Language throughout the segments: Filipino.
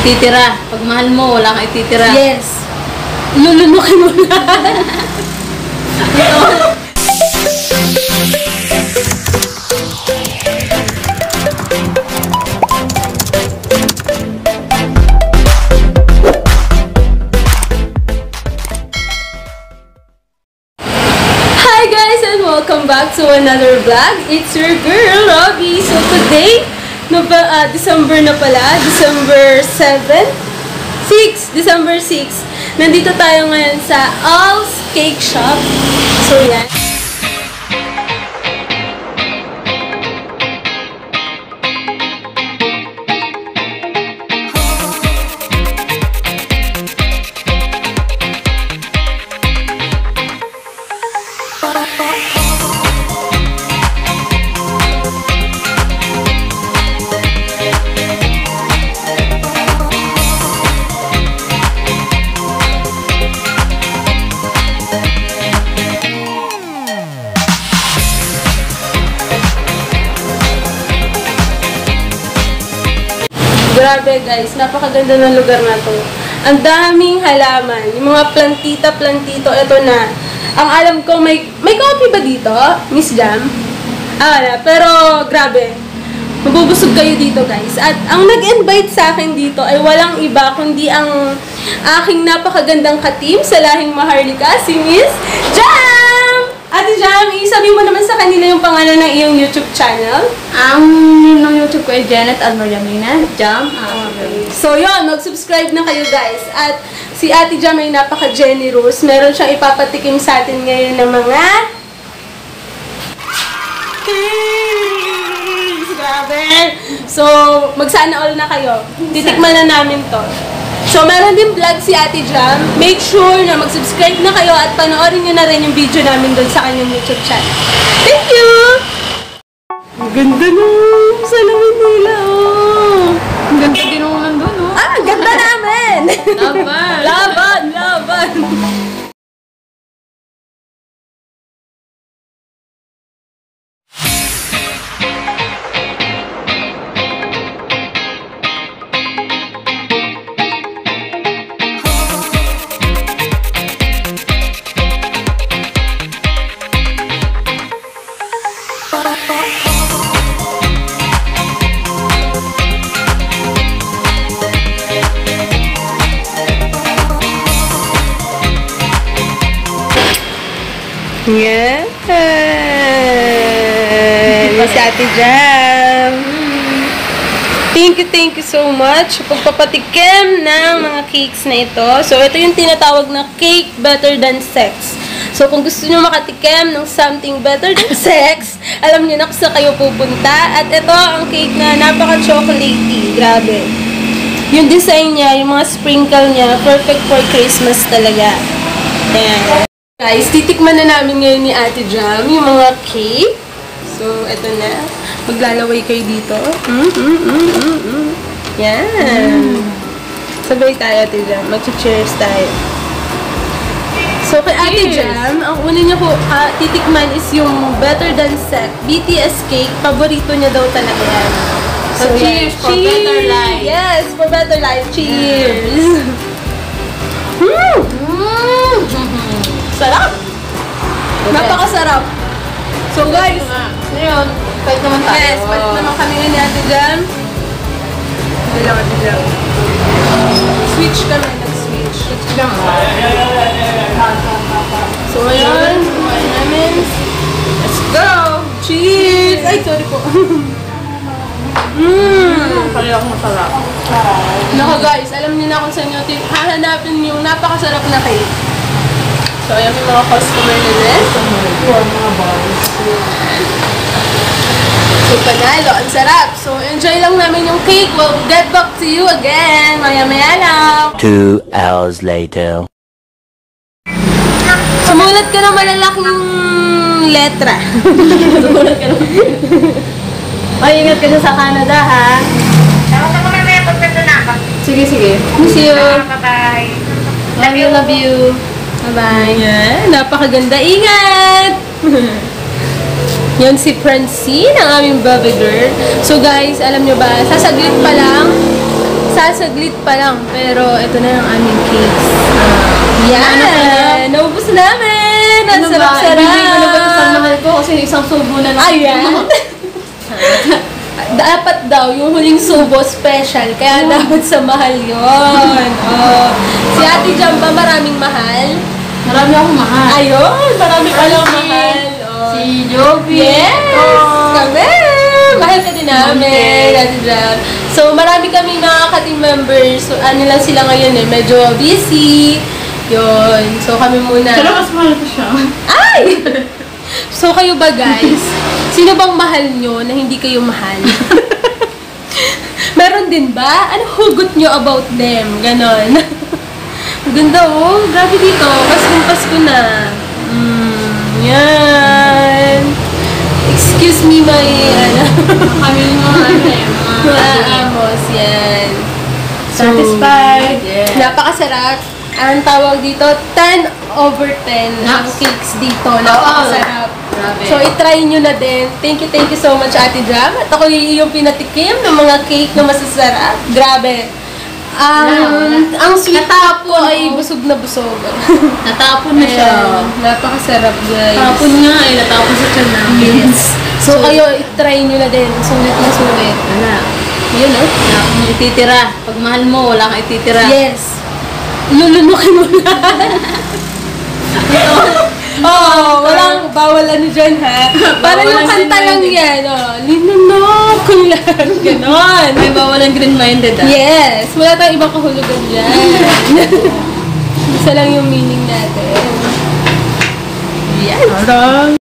ititira. Pag mahal mo, wala kang ititira. Yes. Lulunukin mo na. Hi guys and welcome back to another vlog. It's your girl, Robbie. So today, December na pala. December 7? 6. December 6. Nandito tayo ngayon sa Al's Cake Shop. So yan. Grabe guys, napakaganda ng lugar na to. Ang daming halaman. Yung mga plantita-plantito, ito na. Ang alam ko, may coffee ba dito? Miss Jam? Wala. Pero, grabe. Mabubusog kayo dito guys. At ang nag-invite sa akin dito ay walang iba kundi ang aking napakagandang ka-team sa lahing Maharlika, si Miss Jam! Ate Jam, isabi mo naman sa kanila yung pangalan ng iyong YouTube channel. Ang name ng YouTube ko ay Janet Almariamina. Jam. Okay. So, yun. Mag-subscribe na kayo, guys. At si Ate Jam ay napaka-generous. Meron siyang ipapatikim sa atin ngayon ng mga cakes! Grabe! So, magsana all na kayo. Titikman na namin to. So, meron din vlog si Ate Jam. Make sure na mag-subscribe na kayo at panoorin nyo na rin yung video namin doon sa kanyang YouTube channel. Thank you! Ang ganda nung salamin nila, oh! Ang ganda din mo nandun, no? Ang ganda namin! Laban! Laban! Laban! Yeah. Miss Ate Jam. Thank you so much pagpapatikim ng mga cakes na ito. So, ito yung tinatawag na cake better than sex. So, kung gusto nyo makatikim ng something better than sex, alam nyo na kung saan kayo pupunta. At ito ang cake na napaka-chocolatey. Grabe. Yung design niya, yung mga sprinkle niya, perfect for Christmas talaga. Ayan. Guys, titikman na namin ngayon ni Ate Jam yung mga cake. So, eto na. Maglalaway kayo dito. Yan. Sabay tayo, Ate Jam. Mag-cheers tayo. So, kay Ate Jam, ang una niya po titikman is yung Better Than Sex BTS cake. Paborito niya daw talaga yan. So, cheers for better life. Yes, for better life. Cheers! Sarap! Napakasarap! So guys, ngayon, fight naman tayo. yes, fight naman kami ni Ate Jam. Hindi lang Ate Jam. Switch kami, nag-switch. So ngayon, kumain namin. Let's go! Cheers! Ay, sorry po. Kaya akong masarap. Nako guys, alam niyo na kung saan nyo hahanapin yung napakasarap na cake. So, ayan yung mga customer na din. So, panalo. Ang sarap. So, enjoy lang namin yung cake. We'll get back to you again. Maya-maya lang. 2 hours later. Sumulat ka na malalaking letra. Sumulat ka na. Ay, ingat ka sa Canada, ha? Tapos ako na may pagpento na ako. Sige, sige. Miss you. Bye-bye. Love you. Bye-bye. Yan. Napakaganda. Ingat! Yan si Francine, ang aming baby girl. So guys, alam nyo ba, sasaglit pa lang, Sasaglit pa lang, pero ito na ang aming cakes. Yan! Naubos namin! Ang sarap-sarap! Ibigay ko na ba ito sa mahal ko kasi isang subo na lang. Ayan! Dapat daw, yung huling subo, special. Kaya dapat sa mahal yun. Oh. Si Ate Jamba, maraming mahal. Marami akong mahal. Ayun! Marami palang mahal. Oh. Si Joby. Yes! Kami! Mahal ka din namin, Ate Jam. So, marami kami mga ka-team members. So, ano lang sila ngayon eh, medyo busy. Yun. So, kami muna. Pero mas mahal ko siya. Ay! So, kayo ba guys? Sino bang mahal nyo na hindi kayo mahal? Meron din ba? Ano hugot nyo about them? Ganon. Ganda oh. Grabe dito. Pasko na. Yan. Excuse me, my Kami yung mga mga amos. Yan. Satisfied. Yeah. Napakasarap. Ang tawag dito, 10/10 ang cakes dito. Napakasarap. Grabe. So, itry nyo na din. Thank you so much, Ate Jam. At ako yung pinatikim ng mga cake na masasarap. Grabe. Ang sweet po ay busog na busog. Natapon na siya. Ayan. Napakasarap, guys. Natapon nga eh. Natapon sa tiyan namin. Yes. So, kayo, itry nyo na din. Sulit na sulit. Wala. Yun, oh. Wala akong ititira. Pag mahal mo, wala kang ititira. Yes. Lulunukin mo na. Oh, walang bawal ano dyan, ha? Parang yung kanta lang yan, oh. Linunok ko lang. Ganon. May bawalan green-minded ah. Yes. Wala tayong ibang kahulugan dyan. Isa lang yung meaning natin. Yes. Bye-bye.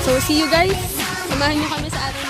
So, see you guys. Samahan niyo kami sa ating